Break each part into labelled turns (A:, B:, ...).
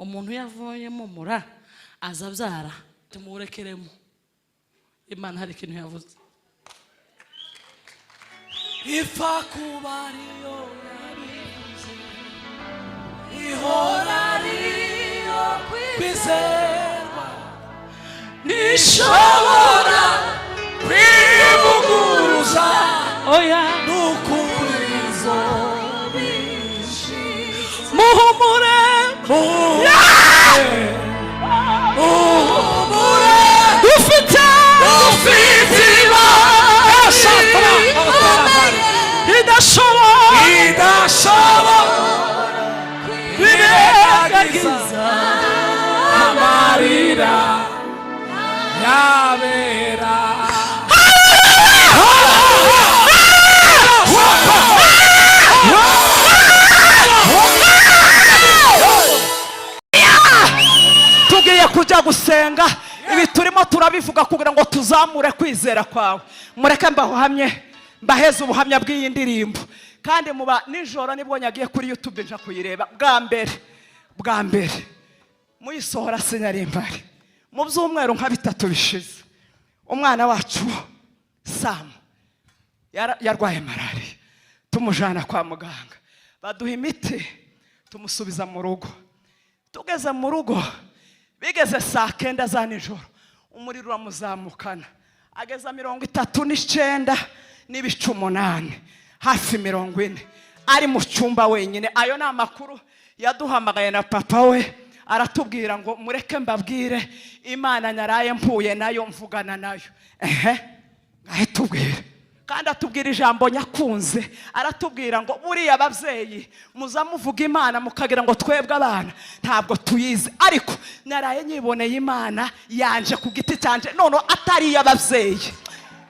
A: umuntu yavuyemo mura azabyara tumurekeremo. Imana hari ikintu yavuze. Ipfa kuba ariyo yabivuze, ihora ariyo kwizerwa, nishobora kwivuguruza n'ukuri izobishitse. Muhumure, muhumure, dufite idashobora kwirengagiza amarira yabera. Tugiye kujya gusenga, ibi turimo turabivuga kugira ngo tuzamure kwizera kwawe. Mureke mbahamye, mbaheze ubuhamya bw'iyi ndirimbo. Kandi muba nijoro nibwo nyagiye kuri YouTube nja kuyireba bwa mbere muyisohora sinyarimbari mu byumweru nka 3 bishize. Umwana wacu Sam yarwaye malaria, tumujana kwa muganga, baduha imiti, tumusubiza mu rugo. Tugeze mu rugo bigeze saa 9 za nijoro, umuriro uramuzamukana, ageza 39 n'ibice 8, hafi 40, ari mu cyumba wenyine. Ayo ni amakuru yaduhamagaye na papa we, aratubwira ngo mureke mbabwire Imana nyaraye mpuye nayo mvugana nayo. Ngahitubwira kandi atubwira ijambo nyakunze, aratubwira ngo buriya abavyeyi muzamuvuga Imana mukagira ngo twebwe abana ntabwo tuyizi, ariko naraye nyiboneye Imana yanje ku giti cyanje, none atari y'abavyeyi.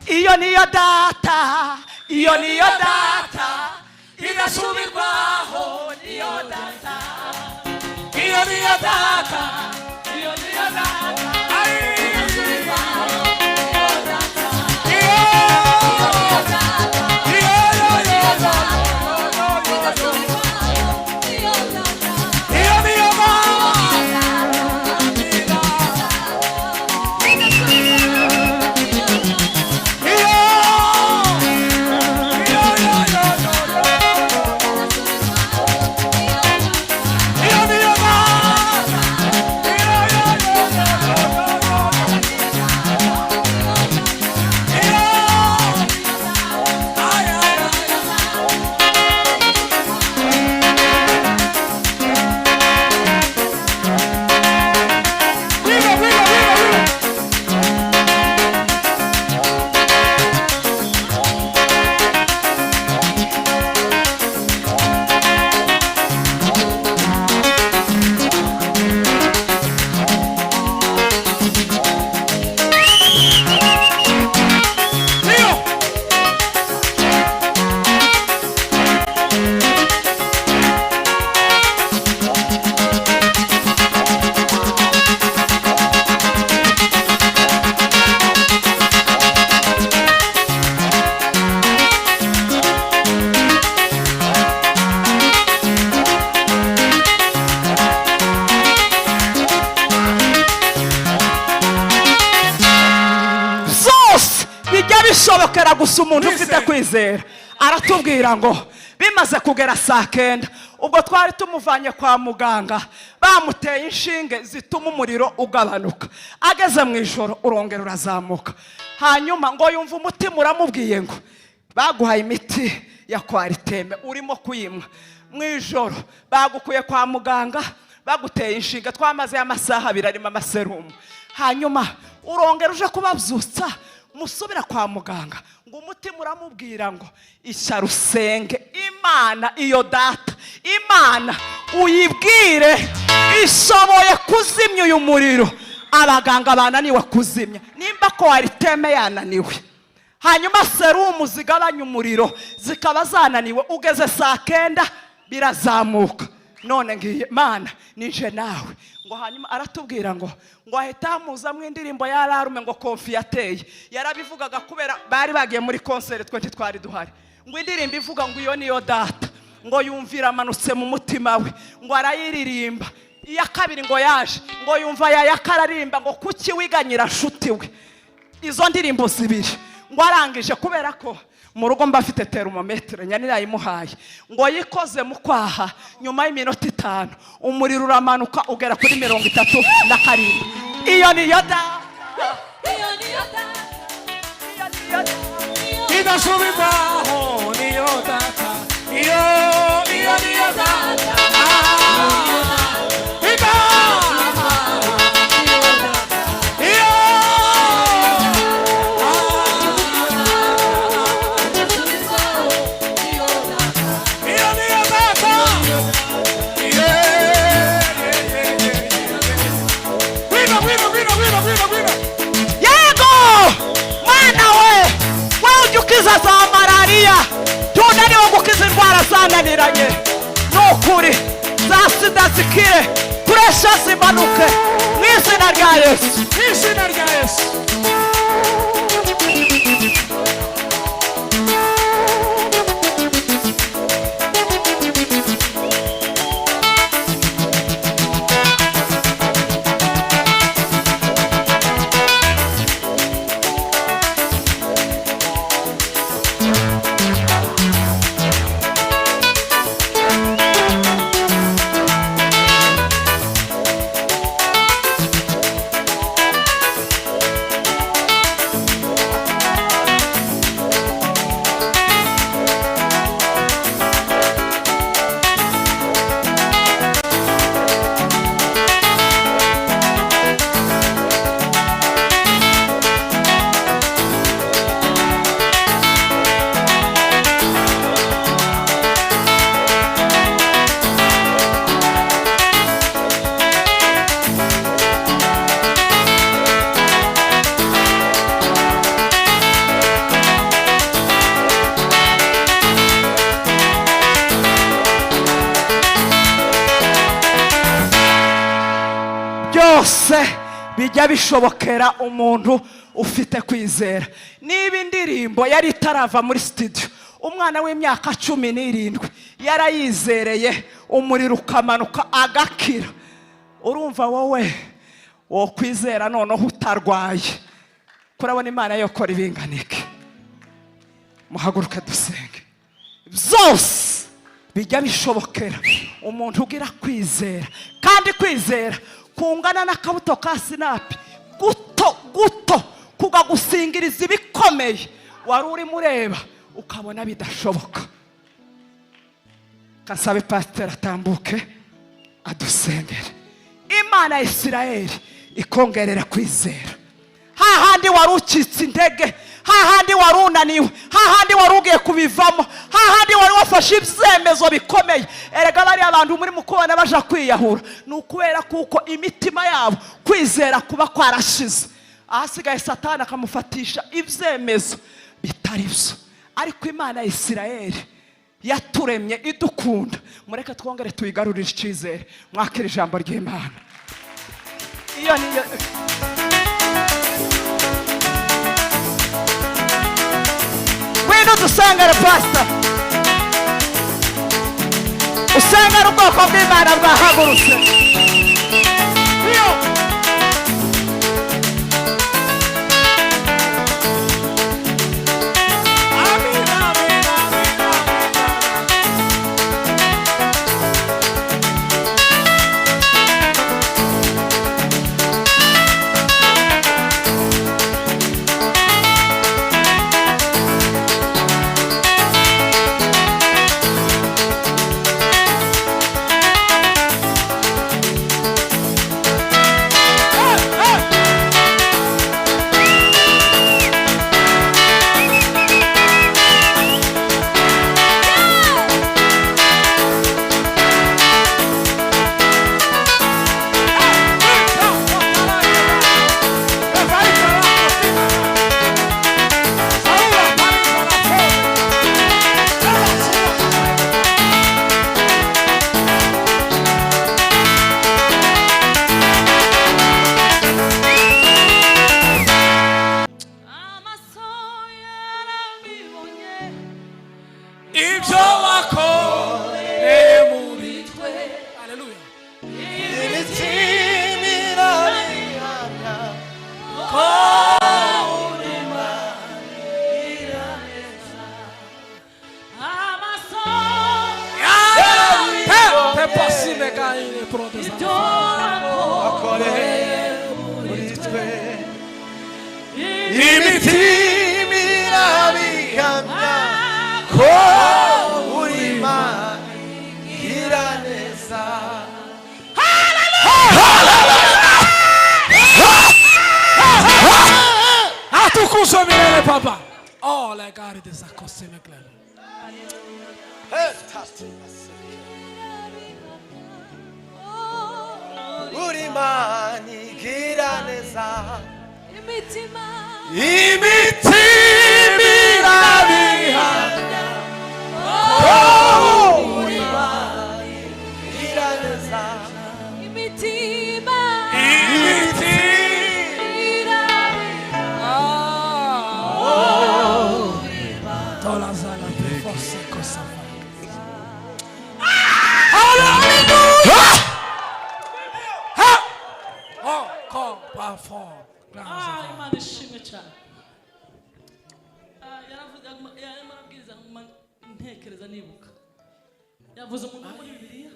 A: Iyo niyo data, iyo niyo data idasubirwaho, niyo data, iyo niyo data, iyo niyo data idasubirwaho, niyo data, iyo niyo data, iyo niyo data, iyo niyo bishobokera gusa umuntu ufite kwizera. Aratubwira ngo bimaze kugera saa 9, ubwo twari tumuvanye kwa muganga, bamuteye inshinge zituma umuriro ugabanuka. Ageze mu ijoro urongera urazamuka, hanyuma ngo yumva umutima uramubwiye ngo baguhaye imiti ya kwariteme urimo kuyimwa. Mu ijoro bagukuye kwa muganga, baguteye inshinga, twamaze amasaha 2 arimo amaserumu. Hanyuma urongera uje kubabyutsa, musubira kwa muganga, ngo umutima uramubwira ngo isharusenge Imana, iyo data Imana uyibwire ishoboye kuzimya uyu muriro. Abaganga bananiwe kuzimya, nimba ko kwariteme yananiwe, hanyuma serumu zigabanya umuriro zikaba zananiwe, ugeze saa 9 birazamuka. None ngiye Mana nije nawe. Ngo hanyuma aratubwira ngo ahita muza mu indirimbo ya Larume ngo Konfi yateye. Yarabivugaga kubera bari bagiye muri concert twe twari duhari. Ngo indirimbo ivuga ngo iyo niyo data, ngo yumvira amanutse mu mutima we, ngo arayiririmba iya kabiri ngo yaje ngo yumva yakararimba ngo kuki wiganyira nshuti we. Izo ndirimbo zibiri ngo arangije, kubera ko mu rugo mba afite termometre nyani yayimuhaye, ngo yikoze mu kwaha, nyuma y'iminota 5 umuriro uramanuka ugera kuri 37. Iyo niyo data, iyo niyo data, iyo niyo data
B: idasubivaho, niyo data, iyo niyo data,
A: ukiza za malariya, tunaniwe gukiza indwara zananiranye, nukuri za sida zikire, puresha zimanuke mu izina rya Yesu,
B: mu izina rya Yesu.
A: bijya bishobokera umuntu ufite kwizera. Niba indirimbo yari itarava muri studio, umwana w'imyaka 17 yarayizereye, umuriro ukamanuka agakira, urumva wowe wo kwizera noneho utarwaye, kurabona Imana yokora ibinganike. Muhaguruke dusenge. Byose bijya bishobokera umuntu ugira kwizera, kandi kwizera kungana n'akabuto ka sinapi guto kugagusingiriza ibikomeye wari uri mureba ukabona bidashoboka. Kasabe pastor atambuke adusengere. Imana ya Isirayeli ikongerera kwizera. Hahandi wari ucitse intege, hahandi wari unaniwe, hahandi wari ugiye kubivamo, hahandi wari wafashe ibyemezo bikomeye. Erega bari abantu muri mukubana baje kwiyahura, nukubera kuko imitima yabo kwizera kuba kwarashize. Ahasigaye Satani akamufatisha ibyemezo bitari byo. Ariko Imana ya Isirayeli yaturemye idukunda, mureke twongere tuyigarurire icyizere. Mwakira ijambo ry'Imana. Iyo niyo wino dusengere pastor, usengere ubwoko bw'Imana bwahagurutse.
B: wakoreye muri twe imitima irabihamya ko uri Imana igira neza.
C: Atukuzwe milele Baba. Oh, la gari de sakosi meklele.
B: uri Imana igira neza.
D: imitima
B: irabihamya ko uri Imana igira neza.
D: imitima
C: Tola zala pe forse cosa fa. Oh, come, perform.
E: Imana ishimwe cyane. Yaravuze yarabwiriza ntekereza nibuka. Yavuze umuntu muri Bibiliya.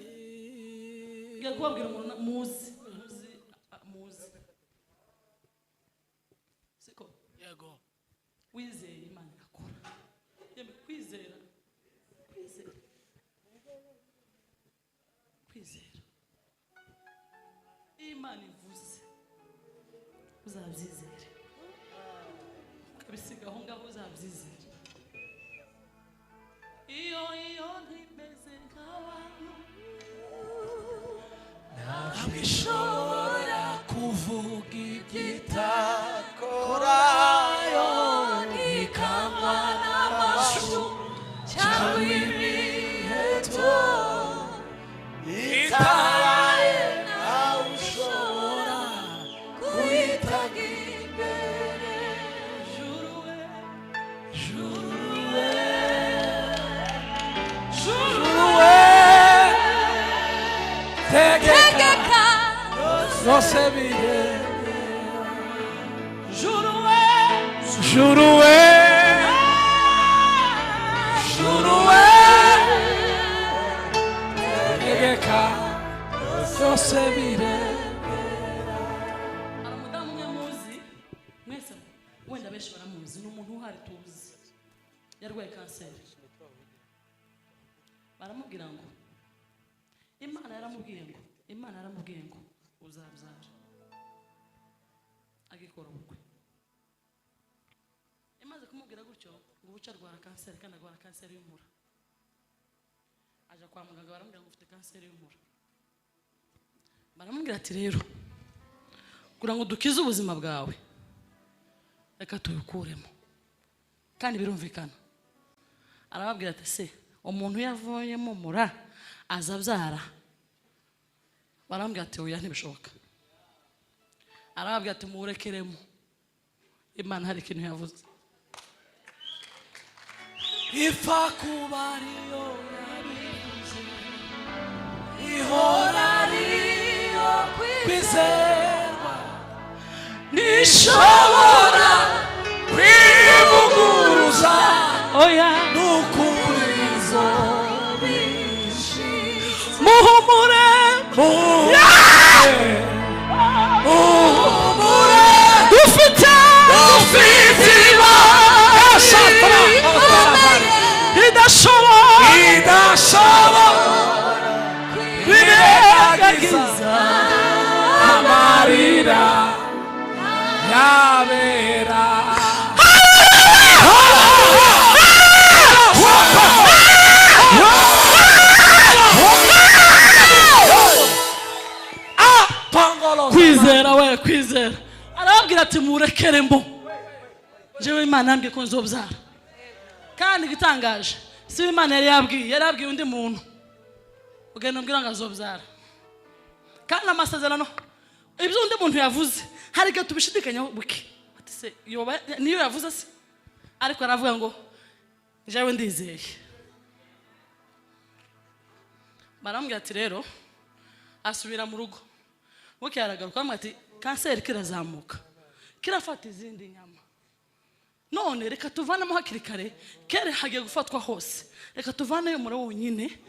E: Ngiye kubabwira umuntu muzi. Siko
C: Yego.
E: wizeye Imana igakora. Yemwe kwizera. Imana ivuze. Uzabyizere. Kabisiga aho ngaho uzabyizere. Iyo ntimeze nk'abantu
C: Ntabishobora kuvuga
B: igitakora
D: ikanywa n'amashu cyangwa imiheto
B: itaye
D: nawe ushobora kuyitanga imbere. Tegeka
C: zose bire.
E: juru
C: Juruwe. Tegeka zose bire.
E: hari umudamu umwe muzi mwese wenda benshi baramuzi ni umuntu uhari tuzi yarwaye kanseri baramubwira ngo Imana yaramubwiye ngo uzabyara agikora ubukwe imaze kumubwira gutyo ngo ubuca arwara kanseri kandi arwara kanseri y'umura aja kwa muganga baramubwira ngo ufite kanseri y'umura baramubwira ati rero kugira ngo dukize ubuzima bwawe reka tubikuremo kandi birumvikana arababwira ati se umuntu yavuyemo mura azabyara barambwira ati oya ntibishoboka arababwira ati murekeremo Imana hari ikintu yavuze
C: Ipfa kuba ariyo yabivuze.
D: ihora ariyo
C: Kwizerwa.
D: nishobora
C: Kwivuguruza.
E: oya
C: Nukurizo.
E: muhumure dufite idashobora
C: Biregagiza. Amarira. Yabera.
E: kwizera arababwira ati murekeremo jewe Imana yambwiye ko nzobyara kandi gitangaje si Imana yari yabwiye undi muntu ugenda umbwira ngo azobyara kandi amasezerano ibyo undi muntu yavuze hari igihe tubishidikanyaho buke ati se niyo yavuze se ariko aravuga ngo jewe ndizeye baramubwira ati rero asubira mu rugo buke yaragaruka ati kanseri kirazamuka kirafata izindi nyama none reka tuvanamo hakiri kare kere hagiye gufatwa hose reka tuvaneyo muri wonyine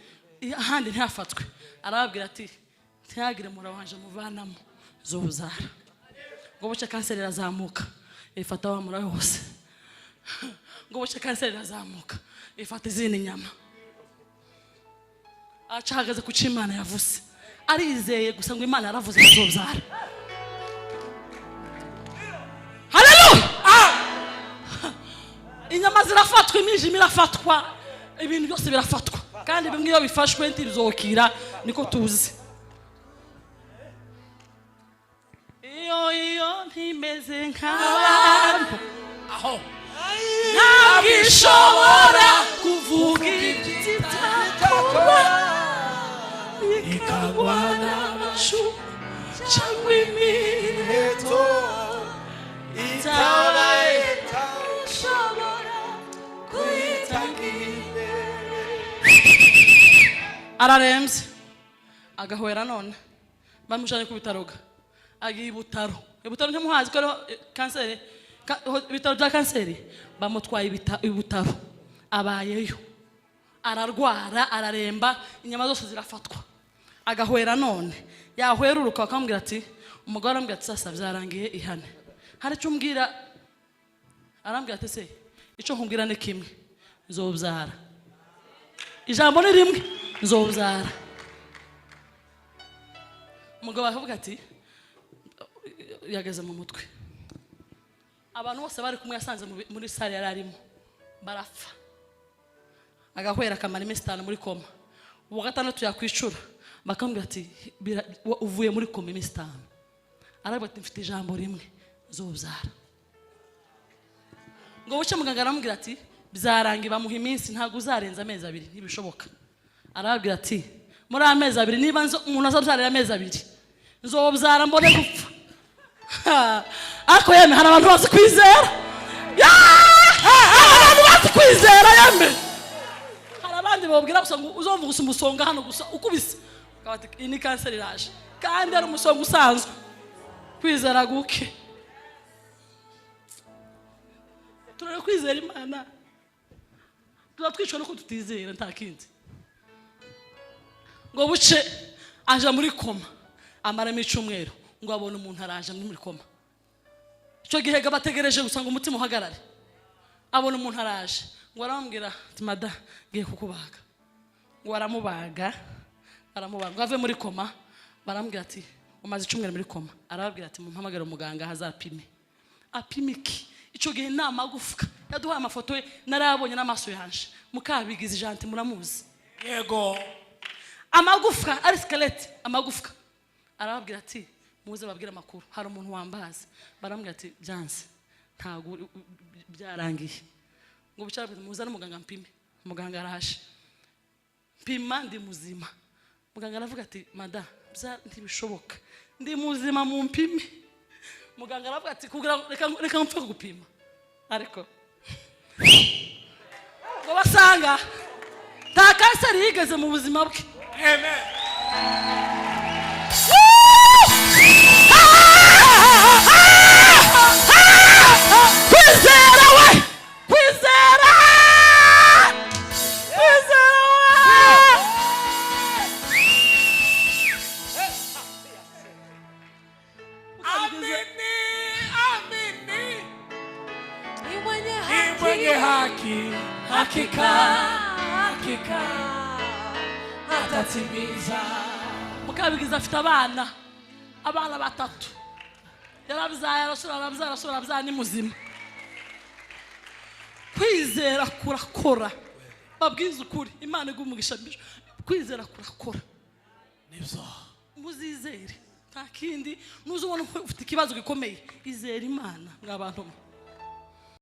E: ahandi ntihafatwe arababwira ati ntihagire mura wanje muvanamo z'ububyara ngo buce kanseri irazamuka ifata wa mura wose ngo buce kanseri irazamuka ifata izindi nyama acahagaze ku Imana yavuze arizeye gusa ngo Imana yaravuze z'ububyara. Haleluya! Inyama zirafatwa, imijima irafatwa, ibintu byose birafatwa, kandi bimwe iyo bifashwe ntibizokira niko tuzi. Iyo ntimeze nk'abantu aho ntabwishobora kuvuga ibyitakorwa ikagwa n'amashu cyangwa imiheto itabaye
D: ushobora kuyitanga imbere.
E: ararembye agahwera none bamujanye ku bitaroga agiye ibutaro ntimuhazi ko kanseri ibitaro bya kanseri bamutwaye ibutaro abayeyo ararwara araremba inyama zose zirafatwa agahwera none yahweruruka bakamubwira ati umugore arambwira ati sasa byarangiye ihane hari icyo umbwira arambwira ati se icyo nkubwira ni kimwe nzobyara ijambo ni rimwe nzobyara umugabo akavuga ati yageze mu mutwe abantu bose bari kumwe yasanze muri sale yari arimo barapfa agahwera akamara iminsi 5 muri koma uwa gatandatu yakwicura bakambwira ati uvuye muri koma iminsi 5 aravuga ati mfite ijambo rimwe nzobyara ngo buce muganga aramubwira ati byarangi bamuha iminsi ntago uzarenza amezi 2 ntibishoboka arababwira ati muri amezi 2 niba umuntu azabyarira amezi 2 nzobyara mbone gupfa ariko yeme hari abantu bazi kwizera abantu bazi kwizera yeme hari abandi babwira gusa ngo uzumva gusa umusonga hano gusa ukubise akabati ini kanseri iraje kandi ari umusonga usanzwe kwizera guke turare kwizera Imana turatwicwa nuko tutizera nta kindi ngo buce aje muri koma amaramo 1 cyumweru ngo abone umuntu araje muri koma icyo gihe gabategereje gusa ngo umutima uhagarare abone umuntu araje ngo arambwira ati mada ngiye kukubaga ngo aramubaga ngo ave muri koma barambwira ati umaze 1 cyumweru muri koma arababwira ati mumpamagare umuganga hazapime apime iki icyo gihe nta magufwa yaduhaye amafoto ye narabonye n'amaso yanje mukabigize janti muramuzi
C: Yego.
E: amagufwa ari skeleti amagufwa arababwira ati muze babwira makuru hari umuntu wambaza barambwira ati byanze ntago byarangiye ngo bicara muze n'umuganga mpime umuganga araje mpima ndi muzima muganga aravuga ati mada ntibishoboka ndi muzima mu mpime muganga aravuga ati kugira reka mpfe gupima ariko ngo basanga nta kanseri yigeze mu buzima bwe.
C: Amen.
E: Kwizera we kwizera
C: Mwenye haki
D: Hakika atatimiza.
E: mukabigiza afite abana 3 yarabyaye arasura ni muzima. Kwizera kurakora babwiza ukuri Imana igumugisha kwizera kurakora
C: nibyo
E: muzizere nta kindi nuzubona ufite ikibazo gikomeye izera Imana ng'abantu